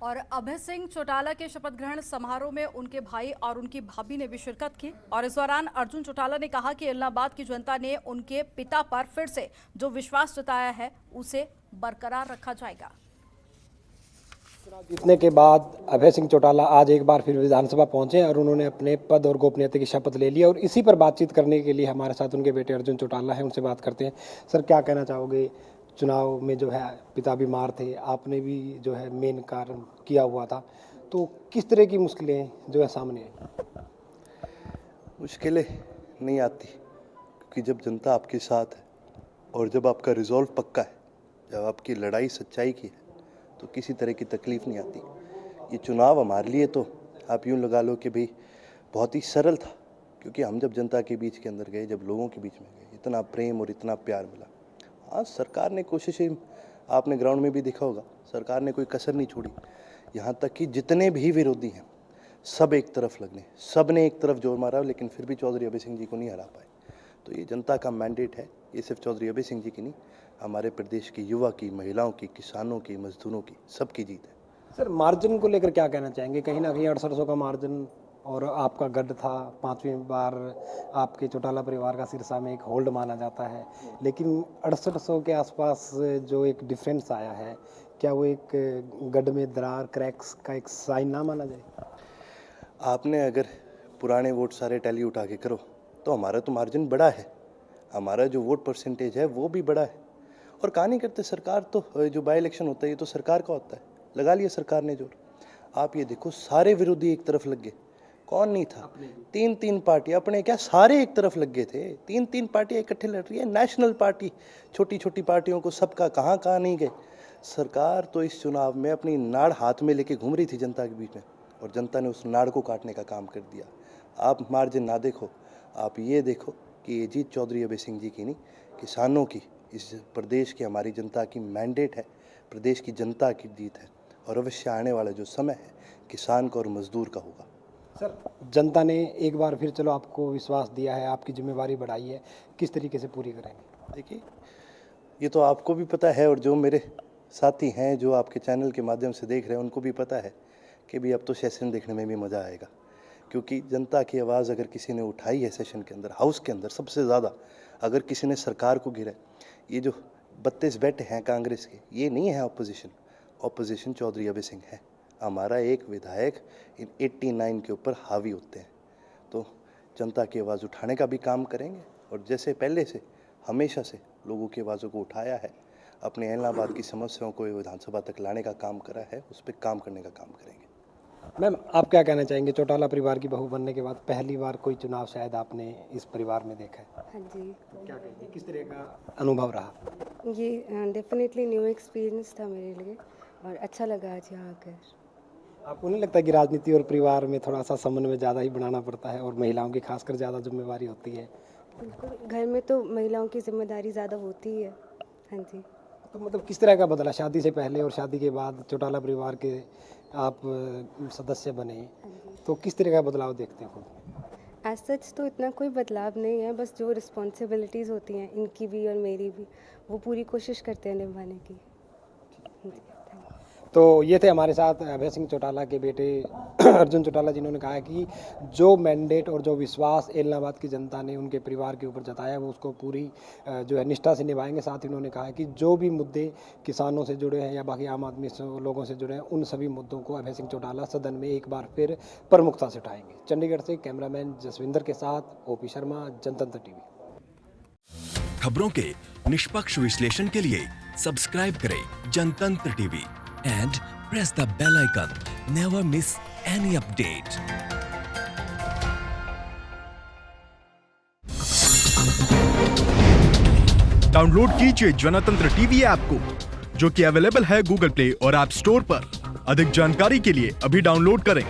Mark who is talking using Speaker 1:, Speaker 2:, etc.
Speaker 1: और अभय सिंह चौटाला के शपथ ग्रहण समारोह में उनके भाई और उनकी भाभी ने भी शिरकत की और इस दौरान अर्जुन चौटाला ने कहा कि इलाहाबाद की जनता ने उनके पिता पर फिर से जो विश्वास जताया है उसे बरकरार रखा जाएगा।
Speaker 2: चुनाव जीतने के बाद अभय सिंह चौटाला आज एक बार फिर विधानसभा पहुंचे और उन्होंने अपने पद और गोपनीयता की शपथ ले ली और इसी पर बातचीत करने के लिए हमारे साथ उनके बेटे अर्जुन चौटाला हैं, उनसे बात करते हैं। सर, क्या कहना चाहोगे? चुनाव में जो है पिता बीमार थे, आपने भी जो है मेन कारण किया हुआ था, तो किस तरह की मुश्किलें जो है सामने आई?
Speaker 3: मुश्किलें नहीं आती क्योंकि जब जनता आपके साथ है और जब आपका रिजॉल्व पक्का है, जब आपकी लड़ाई सच्चाई की है, तो किसी तरह की तकलीफ नहीं आती। ये चुनाव हमारे लिए तो आप यूँ लगा लो कि भाई बहुत ही सरल था, क्योंकि हम जब जनता के बीच के अंदर गए, जब लोगों के बीच में गए, इतना प्रेम और इतना प्यार मिला। हाँ, सरकार ने कोशिशें, आपने ग्राउंड में भी देखा होगा, सरकार ने कोई कसर नहीं छोड़ी। यहाँ तक कि जितने भी विरोधी हैं सब एक तरफ लगने, सब ने एक तरफ जोर मारा, लेकिन फिर भी चौधरी अभय सिंह जी को नहीं हरा पाए। तो ये जनता का मैंडेट है, ये सिर्फ चौधरी अभय सिंह जी की नहीं, हमारे प्रदेश की युवा की, महिलाओं की, किसानों की, मजदूरों की, सबकी जीत है।
Speaker 2: सर, मार्जिन को लेकर क्या कहना चाहेंगे? कहीं ना कहीं 6800 का मार्जिन और आपका गढ़ था, 5वीं बार आपके चौटाला परिवार का सिरसा में एक होल्ड माना जाता है, लेकिन 6800 के आसपास जो एक डिफरेंस आया है, क्या वो एक गढ़ में दरार, क्रैक्स का एक साइन ना माना जाए?
Speaker 3: आपने अगर पुराने वोट सारे टैली उठा के करो तो हमारा तो मार्जिन बड़ा है, हमारा जो वोट परसेंटेज है वो भी बड़ा है। और कहानी करते सरकार तो जो बाई इलेक्शन होता है ये तो सरकार का होता है, लगा लिया सरकार ने जोर। आप ये देखो, सारे विरोधी एक तरफ लग गए, कौन नहीं था? तीन पार्टियां, अपने क्या सारे एक तरफ लग गए थे। तीन पार्टियां इकट्ठे लड़ रही है, नेशनल पार्टी, छोटी छोटी पार्टियों को सबका कहाँ नहीं गए। सरकार तो इस चुनाव में अपनी नाड़ हाथ में लेके घूम रही थी जनता के बीच में, और जनता ने उस नाड़ को काटने का काम कर दिया। आप मार्जिन ना देखो, आप ये देखो कि ये जीत चौधरी अभय सिंह जी की नहीं, किसानों की, इस प्रदेश की, हमारी जनता की मैंडेट है, प्रदेश की जनता की जीत है। और अवश्य आने वाला जो समय है किसान का और मजदूर का होगा।
Speaker 2: सर, जनता ने एक बार फिर चलो आपको विश्वास दिया है, आपकी जिम्मेवारी बढ़ाई है, किस तरीके से पूरी करेंगे?
Speaker 3: देखिए, ये तो आपको भी पता है और जो मेरे साथी हैं जो आपके चैनल के माध्यम से देख रहे हैं उनको भी पता है कि भी अब तो सेशन देखने में भी मज़ा आएगा, क्योंकि जनता की आवाज़ अगर किसी ने उठाई है सेशन के अंदर, हाउस के अंदर सबसे ज़्यादा, अगर किसी ने सरकार को गिरा, ये जो 32 बैठे हैं कांग्रेस के, ये नहीं है ऑपोजिशन चौधरी अभय सिंह है। हमारा एक विधायक इन 89 के ऊपर हावी होते हैं। तो जनता की आवाज़ उठाने का भी काम करेंगे, और जैसे पहले से हमेशा से लोगों की आवाज़ों को उठाया है, अपने इलाहाबाद की समस्याओं को विधानसभा तक लाने का काम करा है, उस पर काम करने का काम करेंगे।
Speaker 2: मैम, आप क्या कहना चाहेंगे? चौटाला परिवार की बहू बनने के बाद पहली बार कोई चुनाव शायद आपने इस परिवार में देखा है।
Speaker 4: हाँ जी।
Speaker 2: क्या कहेंगे, किस तरह का अनुभव रहा?
Speaker 4: ये डेफिनेटली न्यू एक्सपीरियंस था मेरे लिए और अच्छा लगा आज यहाँ आकर।
Speaker 2: आपको नहीं लगता कि राजनीति और परिवार में थोड़ा सा समन्वय ज़्यादा ही बनाना पड़ता है और महिलाओं की खासकर ज़्यादा जिम्मेवारी होती है?
Speaker 4: बिल्कुल, घर में तो महिलाओं की जिम्मेदारी ज़्यादा होती है। हाँ जी।
Speaker 2: तो मतलब किस तरह का बदला शादी से पहले और शादी के बाद? चौटाला परिवार के आप सदस्य बने, तो किस तरह का बदलाव देखते हैं खुद?
Speaker 4: एज सच तो इतना कोई बदलाव नहीं है, बस जो रिस्पॉन्सिबिलिटीज़ होती हैं इनकी भी और मेरी भी, वो पूरी कोशिश करते हैं निभाने की।
Speaker 2: तो ये थे हमारे साथ अभय सिंह चौटाला के बेटे अर्जुन चौटाला, जिन्होंने कहा कि जो मैंडेट और जो विश्वास इलाहाबाद की जनता ने उनके परिवार के ऊपर जताया वो उसको पूरी जो है निष्ठा से निभाएंगे। साथ ही उन्होंने कहा कि जो भी मुद्दे किसानों से जुड़े हैं या बाकी आम आदमी लोगों से जुड़े हैं, उन सभी मुद्दों को अभय सिंह चौटाला सदन में एक बार फिर प्रमुखता से उठाएंगे। चंडीगढ़ से कैमरामैन जसविंदर के साथ ओपी शर्मा, जनतंत्र टीवी।
Speaker 5: खबरों के निष्पक्ष विश्लेषण के लिए सब्सक्राइब करें जनतंत्र TV and press the bell icon. Never miss any update.
Speaker 6: Download कीजिए जनतंत्र टीवी ऐप को, जो कि अवेलेबल है गूगल प्ले और ऐप स्टोर पर। अधिक जानकारी के लिए अभी डाउनलोड करें।